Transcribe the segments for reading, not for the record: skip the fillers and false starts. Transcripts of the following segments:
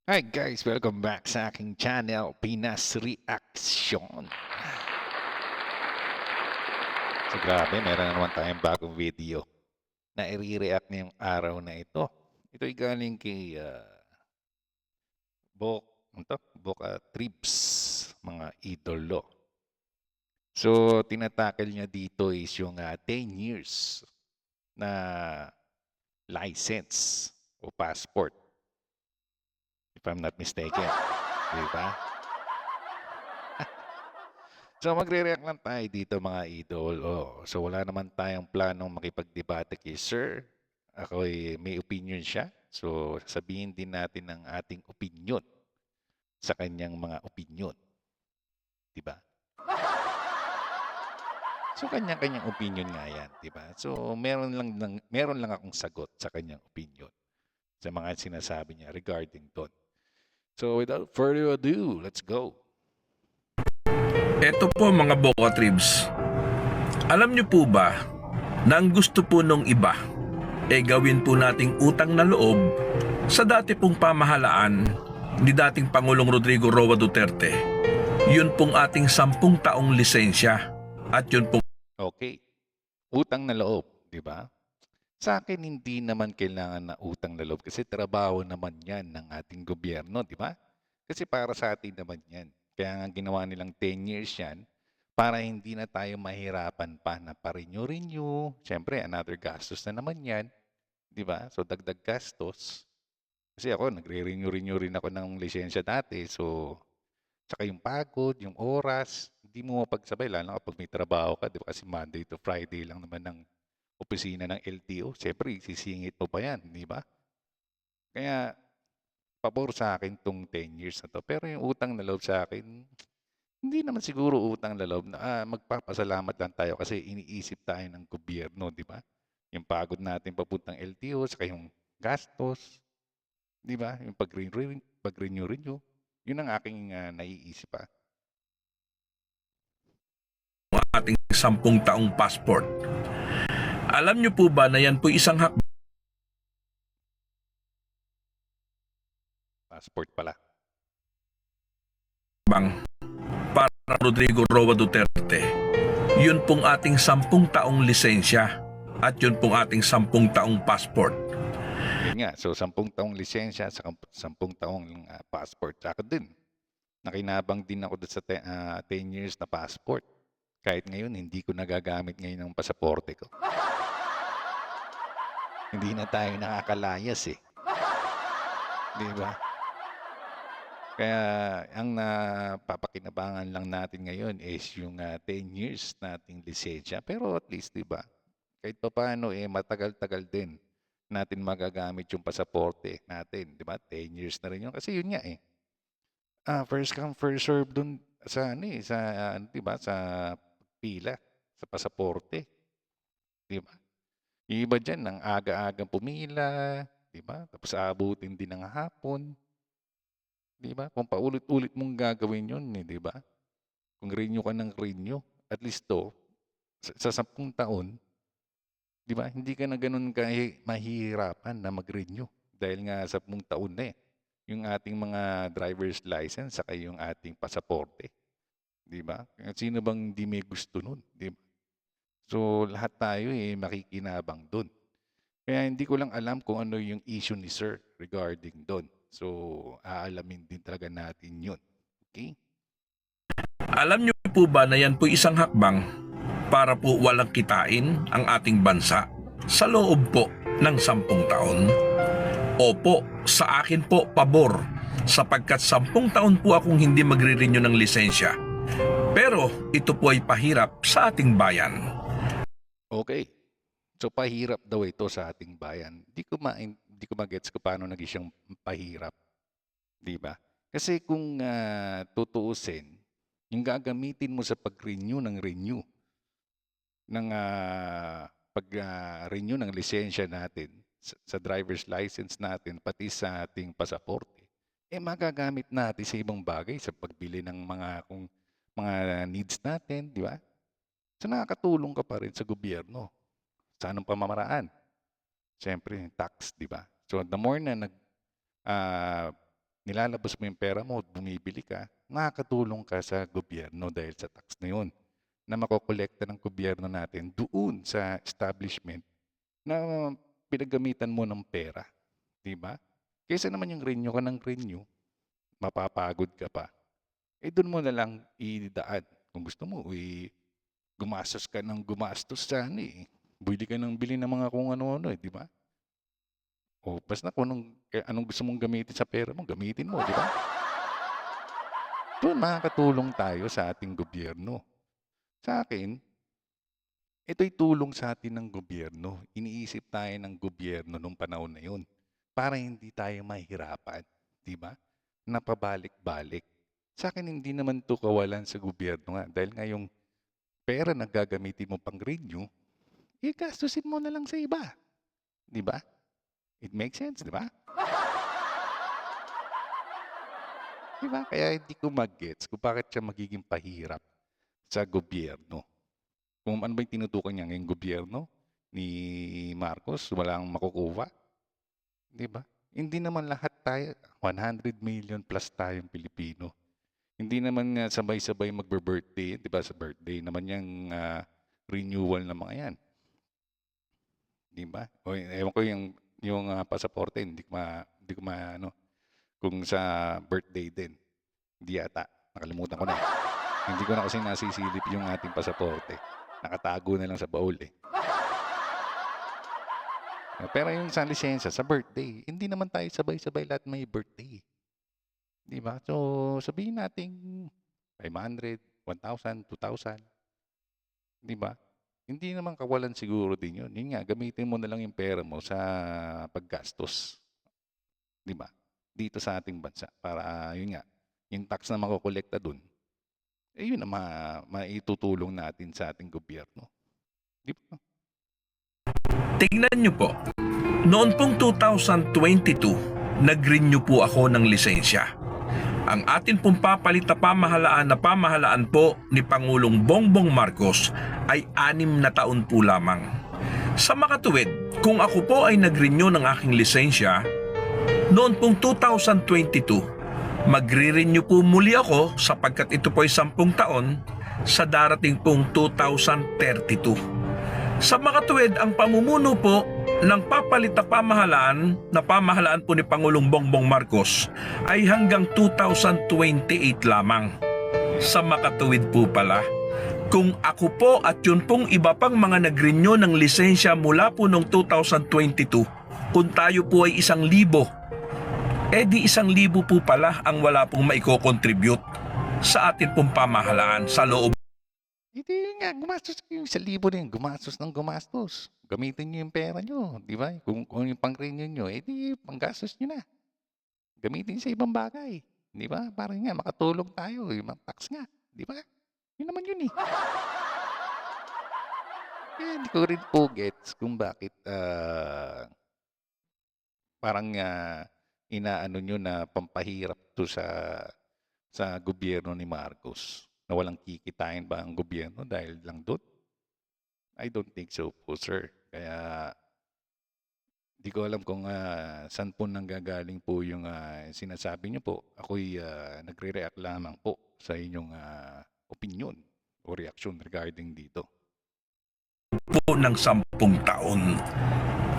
Hi guys, welcome back sa aking channel, Pinas Reaction. So grabe, meron na naman tayong bagong video na i-react ngayong araw na ito. Ito'y galing kay Bok Tribs, mga idolo. So tinatakil niya dito is yung 10 years na license o passport, if I'm not mistaken. Diba? So magre-react lang tayo dito mga idol. So wala naman tayong planong makipagdebate kay Sir. Ako'y may opinion siya. So sasabihin din natin ang ating opinion sa kanyang mga opinion. Diba? So kanya-kanyang opinion nga yan. Diba? So meron lang akong sagot sa kanyang opinion sa mga sinasabi niya regarding doon. So without further ado, let's go. Eto po mga Boca Tribs. Alam niyo po ba na ang gusto po nung iba gawin po nating utang na loob sa dati pong pamahalaan ni dating Pangulong Rodrigo Roa Duterte. Yun pong ating 10 taong lisensya at yun pong Okay. Utang na loob, di ba? Sa akin, hindi naman kailangan na utang na loob kasi trabaho naman yan ng ating gobyerno, di ba? Kasi para sa atin naman yan. Kaya nga ginawa nilang 10 years yan para hindi na tayo mahirapan pa na pa-renew. Siyempre, another gastos na naman yan, di ba? So, dagdag gastos. Kasi ako, nagre-renew rin ako ng lisensya dati. So, tsaka yung pagod, yung oras, hindi mo mapagsabay, lalo na kapag may trabaho ka, di ba? Kasi Monday to Friday lang naman ng opisina ng LTO. Siyempre, sisingit mo pa yan, di ba? Kaya, pabor sa akin tong 10 years na to. Pero yung utang na loob sa akin, hindi naman siguro utang na loob na magpapasalamat lang tayo kasi iniisip tayo ng gobyerno, di ba? Yung pagod natin papuntang LTO, saka yung gastos, di ba? Yung pag-renew. Yun ang aking naiisip pa. ating 10 taong passport. Alam niyo po ba na yan po isang Passport pala. hakbang para Rodrigo Roa Duterte. Yun pong ating 10 taong lisensya at yun pong ating 10 taong passport. Yun nga, so 10 taong lisensya sa 10 taong passport. Saka din, nakinabang din ako doon sa 10 years na passport. Kahit ngayon, hindi ko nagagamit ngayon ng pasaporte ko. Hindi na tayo nakakalayas eh. Di ba? Kaya ang napapakinabangan lang natin ngayon is yung 10 years nating lisensya. Pero at least, di ba? Kahit pa paano, matagal-tagal din natin magagamit yung pasaporte natin. Di ba? 10 years na rin yun. Kasi yun nga eh. First come, first serve dun sa ano eh, sa, di ba? Sa pila, sa pasaporte. Di ba? Yung iba dyan, ang aga-aga pumila, di ba? Tapos aabutin din ng hapon. Di ba? Kung paulit-ulit mong gagawin yun, di ba? Kung renew ka ng renew, at least to, sa 10 taon, di ba? Hindi ka na ganun mahihirapan na mag-renew. Dahil nga sa 10 taon na eh. Yung ating mga driver's license, saka yung ating pasaporte. Di ba? Sino bang di may gusto nun? Di ba? So, lahat tayo makikinabang dun. Kaya hindi ko lang alam kung ano yung issue ni Sir regarding doon. So, aalamin din talaga natin yun. Okay? Alam niyo po ba na yan po isang hakbang para po walang kitain ang ating bansa sa loob po ng 10 taon? Opo, sa akin po pabor sapagkat 10 taon po akong hindi magre-renew ng lisensya. Pero ito po ay pahirap sa ating bayan. Okay. So, pahirap daw ito sa ating bayan. Di ko magets kung paano naging siyang pahirap. Di ba? Kasi kung tutuusin, yung gagamitin mo sa pag-renew ng pag-renew ng lisensya natin, sa driver's license natin, pati sa ating pasaporte, magagamit natin sa ibang bagay, sa pagbili ng kung mga needs natin, di ba? So nakakatulong ka pa rin sa gobyerno. Sa anong pamamaraan? Siyempre, tax, di ba? So the more na ah, nilalabas mo yung pera mo, bumibili ka, nakakatulong ka sa gobyerno dahil sa tax na yun na makokolekta ng gobyerno natin doon sa establishment na pinagamitan mo ng pera. Di ba? Kaysa naman yung renew ka ng renew, mapapagod ka pa. Eh doon mo na lang idaan. Kung gusto mo, gumastos ka ng gumastos sana eh. Bili ka ng bili ng mga kung ano-ano eh, di ba? O basta kung anong gusto mong gamitin sa pera mo, gamitin mo, di ba? Doon makakatulong tayo sa ating gobyerno. Sa akin, ito'y tulong sa atin ng gobyerno. Iniisip tayo ng gobyerno nung panahon na yun para hindi tayo mahirapan, di ba? Napabalik-balik. Sa akin, hindi naman to kawalan sa gobyerno nga. Dahil nga yung pera na gagamitin mo pang renew, gastusin mo na lang sa iba. Di ba? It makes sense, di ba? Di ba? Kaya hindi ko mag-gets kung bakit siya magiging pahirap sa gobyerno. Kung ano ba yung tinutukoy niya ngayong gobyerno ni Marcos, walang makukuha. Di ba? Hindi naman lahat tayo, 100 million plus tayong Pilipino. Hindi naman nga sabay-sabay magbe-birthday, di ba? Sa birthday naman yung renewal ng mga yan. Di ba? O, ewan ko yung pasaporte, hindi ko ano, kung sa birthday din. Hindi yata. Nakalimutan ko na. Hindi ko na kasi nasisilip yung ating pasaporte. Nakatago na lang sa baul eh. Pero yung sa lisensya, sa birthday, hindi naman tayo sabay-sabay lahat may birthday. Di ba? So, sabihin natin 500, 1,000, 2,000. Di ba? Hindi naman kawalan siguro din yun. Yun nga, gamitin mo na lang yung pera mo sa paggastos. Di ba? Dito sa ating bansa. Para, yun nga, yung tax na makukolekta dun, yun ang maitutulong natin sa ating gobyerno. Di ba? Tingnan nyo po, noon pong 2022, nag-renew po ako ng lisensya. Ang atin pong papalit na pamahalaan po ni Pangulong Bongbong Marcos ay 6 na taon po lamang. Sa makatuwid, kung ako po ay nag-renew ng aking lisensya, noon pong 2022, magre-renew po muli ako sapagkat ito po ay 10 taon sa darating pong 2032. Sa makatuwid, ang pamumuno po ng papalit na pamahalaan po ni Pangulong Bongbong Marcos ay hanggang 2028 lamang. Sa makatuwid po pala, kung ako po at yun pong iba pang mga nag-renew ng lisensya mula po noong 2022, kung tayo po ay 1,000, di 1,000 po pala ang wala pong maiko-contribute sa atin pong pamahalaan sa loob. Hindi nga, gumastos kayo. 1,000 na yun, gumastos ng gumastos. Gamitin nyo yung pera nyo, di ba? Kung yung pang-renew nyo, di panggastos nyo na. Gamitin sa ibang bagay. Di ba? Parang nga, makatulong tayo. Yung mga tax nga. Di ba? Yun naman yun eh. Kaya hindi ko rin po gets kung bakit parang inaano nyo na pampahirap to sa gobyerno ni Marcos. Na walang kikitain ba ang gobyerno dahil lang doon? I don't think so po, sir. Kaya di ko alam kung saan po nanggagaling po yung sinasabi niyo po. Ako'y nagre-react lamang po sa inyong opinion o reaction regarding dito. Po ng 10 taon.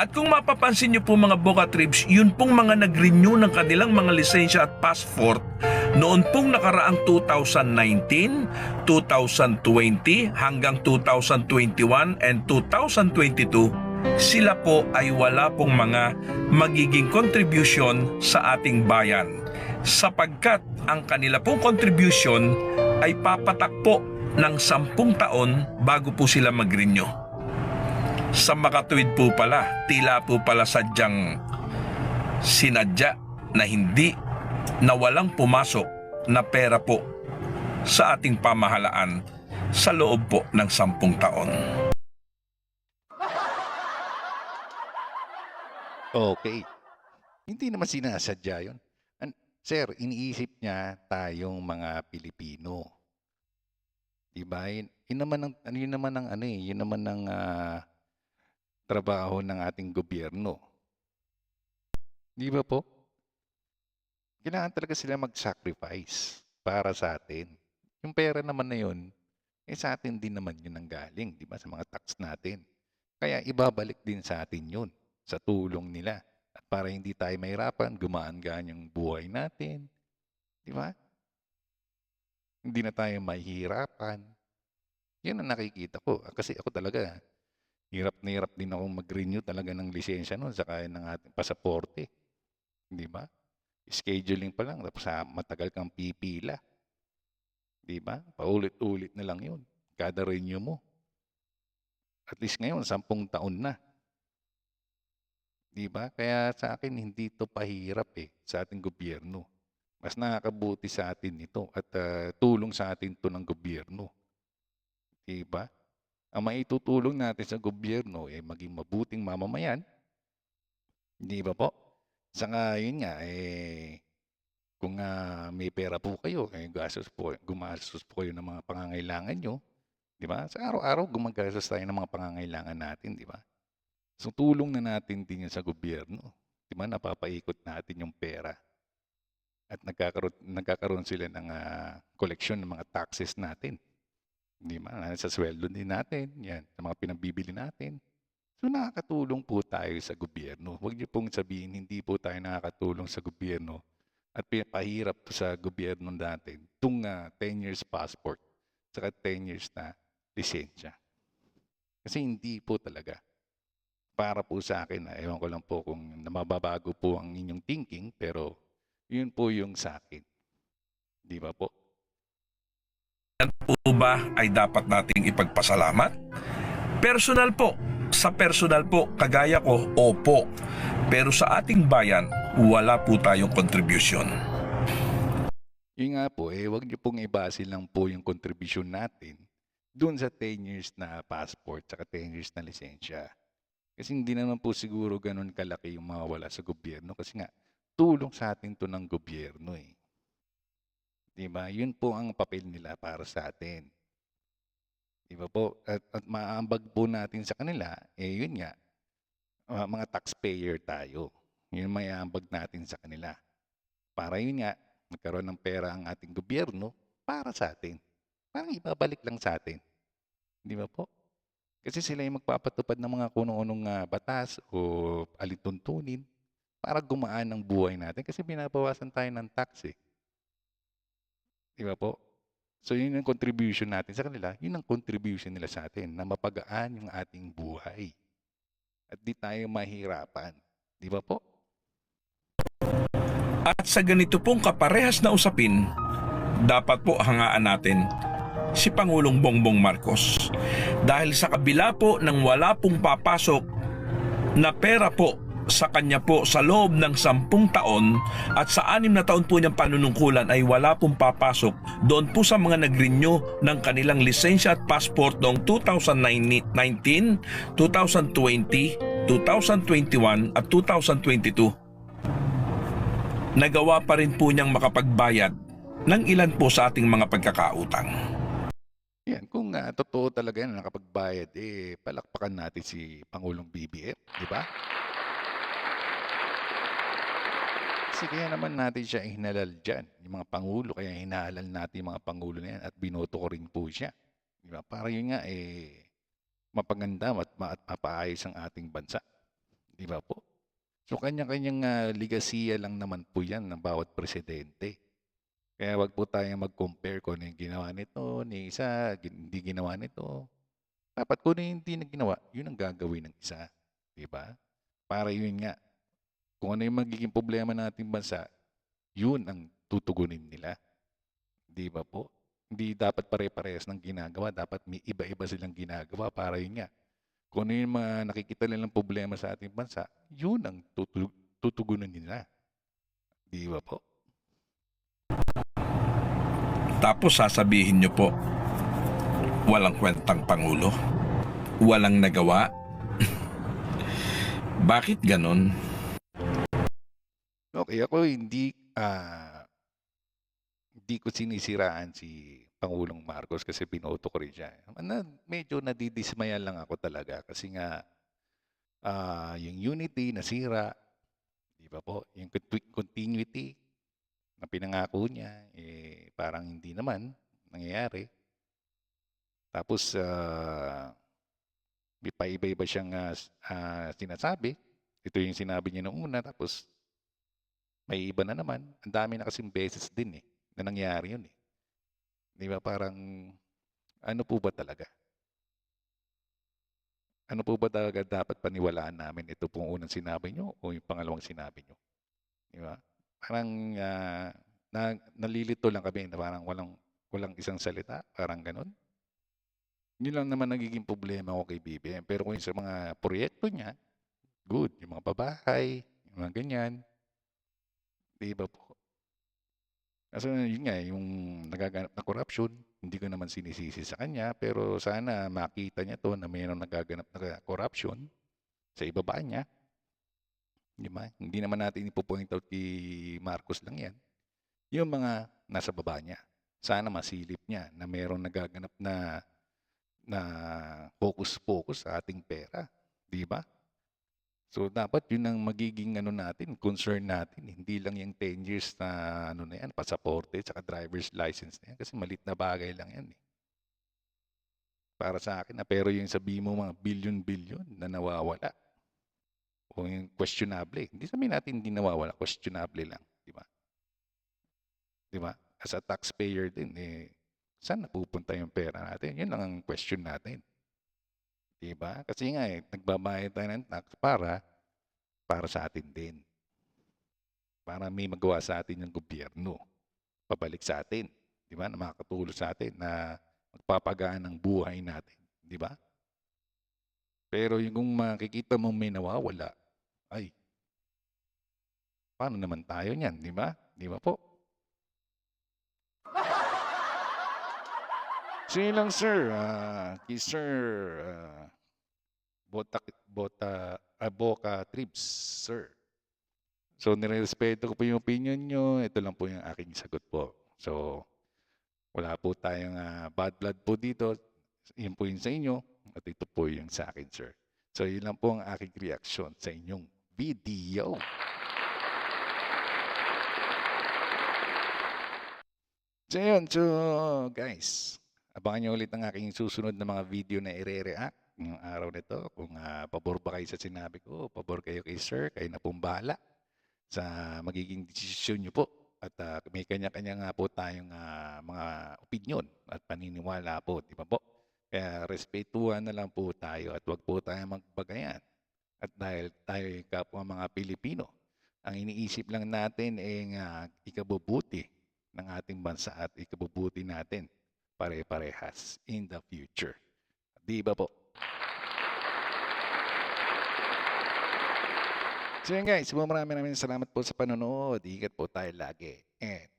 At kung mapapansin niyo po mga Boca Tribes, yun pong mga nag-renew ng kanilang mga lisensya at passport noon pong nakaraang 2019, 2020 hanggang 2021 and 2022, sila po ay wala pong mga magiging contribution sa ating bayan sapagkat ang kanila pong contribution ay papatakpo ng 10 taon bago po sila mag-renew. Sa makatuwid po pala, tila po pala sadyang sinadya na hindi na walang pumasok na pera po sa ating pamahalaan sa loob po ng 10 taon. Okay. Hindi naman sinasadya yun. Sir, iniisip niya tayong mga Pilipino. Diba? Yun naman ang trabaho ng ating gobyerno. Di ba po? Kailangan talaga sila mag-sacrifice para sa atin. Yung pera naman na yun, sa atin din naman yun nanggaling, di ba? Sa mga tax natin. Kaya ibabalik din sa atin yun, sa tulong nila. At para hindi tayo mahirapan, gumaan-gaan yung buhay natin, di ba? Hindi na tayo mahihirapan. Yun ang nakikita ko. Kasi ako talaga, hirap na hirap din akong mag-renew talaga ng lisensya noon sa kaya ng ating pasaporte. Di ba? Scheduling pa lang, tapos matagal kang pipila. Di ba? Paulit-ulit na lang yun. Kada renew mo. At least ngayon, 10 taon na. Di ba? Kaya sa akin, hindi to pahirap sa ating gobyerno. Mas nakakabuti sa atin ito at tulong sa atin to ng gobyerno. Di ba? Ang maitutulong natin sa gobyerno maging mabuting mamamayan. Di ba po? Saka yun nga, kung may pera po kayo, gumastos po kayo ng mga pangangailangan nyo. Di ba? Sa araw-araw, gumagastos tayo ng mga pangangailangan natin, di ba? So, tulong na natin din yun sa gobyerno. Di ba? Napapaikot natin yung pera. At nagkakaroon sila ng koleksyon ng mga taxes natin. Di ba? Sa sweldo din natin, yan, sa mga pinabibili natin. So, nakakatulong po tayo sa gobyerno. Huwag niyo pong sabihin, hindi po tayo nakakatulong sa gobyerno at pinapahirap sa gobyerno natin itong 10 years passport saka 10 years na lisensya. Kasi hindi po talaga. Para po sa akin, ewan ko lang po kung mababago po ang inyong thinking, pero yun po yung sa akin. Di ba po? Po ba ay dapat nating ipagpasalamat? Personal po, sa personal po, kagaya ko, opo. Pero sa ating bayan, wala po tayong contribution. Yun nga po, wag niyo pong ibase lang po yung contribution natin doon sa 10 years na passport saka 10 years na lisensya. Kasi hindi naman po siguro ganun kalaki yung mawawala sa gobyerno kasi nga tulong sa atin to ng gobyerno eh. 'Di ba? Yun po ang papel nila para sa atin. 'Di ba po? At maaambag po natin sa kanila, yun nga, mga taxpayer tayo. Yun may aambag natin sa kanila. Para yun nga, magkaroon ng pera ang ating gobyerno para sa atin. Parang ibabalik lang sa atin. Di ba po? Kasi sila yung magpapatupad ng mga kunong-unong batas o alituntunin para gumaan ang buhay natin kasi binabawasan tayo ng tax eh. Di ba po? So yun ang contribution natin sa kanila, yun ang contribution nila sa atin na mapagaan yung ating buhay. At di tayo mahirapan. Di ba po? At sa ganito pong kaparehas na usapin, dapat po hangaan natin si Pangulong Bongbong Marcos. Dahil sa kabila po ng wala pong papasok na pera po sa kanya po sa loob ng 10 taon at sa 6 na taon po niyang panunungkulan ay wala pong papasok doon po sa mga nag-renew ng kanilang lisensya at passport noong 2019, 2020, 2021 at 2022. Nagawa pa rin po niyang makapagbayad ng ilan po sa ating mga pagkakautang. Yan, kung totoo talaga yan nakapagbayad, palakpakan natin si Pangulong BBM, di ba? Kasi kaya naman natin siya hinalal dyan, yung mga pangulo, kaya hinaalal natin yung mga pangulo na yan at binoto ko rin po siya. Di ba? Para yun nga, mapaganda at mapaayos ang ating bansa. Di ba po? So kanya-kanyang ligasiya lang naman po yan ng bawat presidente. Kaya wag po tayong mag-compare kung ano yung ginawa nito, ni isa, hindi ginawa nito. Dapat kung ano yung hindi na ginawa, yun ang gagawin ng isa. Di ba? Para yun nga, kung ano yung magiging problema ng ating bansa, yun ang tutugunin nila. Di ba po? Hindi dapat pare-parehas ng ginagawa. Dapat may iba-iba silang ginagawa para yun nga. Kung ano yung mga nakikita nilang problema sa ating bansa, yun ang tutugunan nila. Di ba po? Tapos sasabihin niyo po, walang kwentang Pangulo, walang nagawa. Bakit ganon? Okay, ako hindi ko sinisiraan si Pangulong Marcos kasi binoto ko rin siya. Medyo nadidismaya lang ako talaga kasi nga yung unity nasira, di ba po? Yung continuity, pinangako niya, parang hindi naman nangyayari. Tapos, may paiba-iba siyang sinasabi. Ito yung sinabi niya noong una, tapos may iba na naman. Ang dami na kasing beses din na nangyari yun. Di ba parang, ano po ba talaga? Ano po ba talaga dapat paniwalaan namin? Ito pong unang sinabi nyo o yung pangalawang sinabi nyo? Di ba? Parang nalilito lang kami na parang walang isang salita, parang ganun. Yun lang naman nagiging problema ko kay BBM. Pero kung sa mga proyekto niya, good. Yung mga pabahay, yung mga ganyan. Di ba po? Kasi yun nga, yung nagaganap na corruption, hindi ko naman sinisisi sa kanya, pero sana makita niya to na mayroong nagaganap na corruption sa ibaba niya. Di ba? Hindi naman natin ipo-point out kay Marcos lang yan. Yung mga nasa baba niya. Sana masilip niya na mayroong nagaganap na focus-focus sa ating pera. Di ba? So dapat yun ang magiging natin, concern natin. Hindi lang yung 10 years na na yan, pasaporte, saka driver's license na yan. Kasi malit na bagay lang yan para sa akin. Pero yung sabi mo mga billion-billion na nawawala. O yung questionable. Hindi sabihin natin hindi nawawala, questionable lang. Di ba? Di ba? As a taxpayer din, saan napupunta yung pera natin? Yun lang ang question natin. Di ba? Kasi nga nagbabayad tayo ng tax para sa atin din. Para may magawa sa atin yung gobyerno. Pabalik sa atin. Di ba? Na makakatulong sa atin na magpapagaan ng buhay natin. Di ba? Pero yung kung makikita mo may nawawala, ay, paano naman tayo niyan? Di ba? Di ba po? Sige lang, sir. Kay Sir Boca Trips, sir. So, nirespeto ko po yung opinion nyo. Ito lang po yung aking sagot po. So, wala po tayong bad blood po dito. Yun po yung sa inyo. At ito po yung sa akin, sir. So, yun lang po ang aking reaction sa inyong video. So, yun. So, guys, abangan nyo ulit ang aking susunod na mga video na i-react ngayong araw nito. Kung pabor ba kayo sa sinabi ko, pabor kayo kay sir, kayo na pong bahala sa magiging desisyon nyo po. At may kanya-kanya nga po tayong mga opinion at paniniwala po, di ba po? Kaya respetuhan na lang po tayo at wag po tayo magbagayan. At dahil tayo kapwa mga Pilipino, ang iniisip lang natin ay ikabubuti ng ating bansa at ikabubuti natin pare-parehas in the future. Di ba po? So yun guys, maraming salamat po sa panonood. Ingat po tayo lagi. And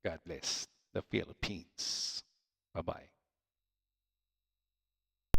God bless the Philippines. Bye-bye.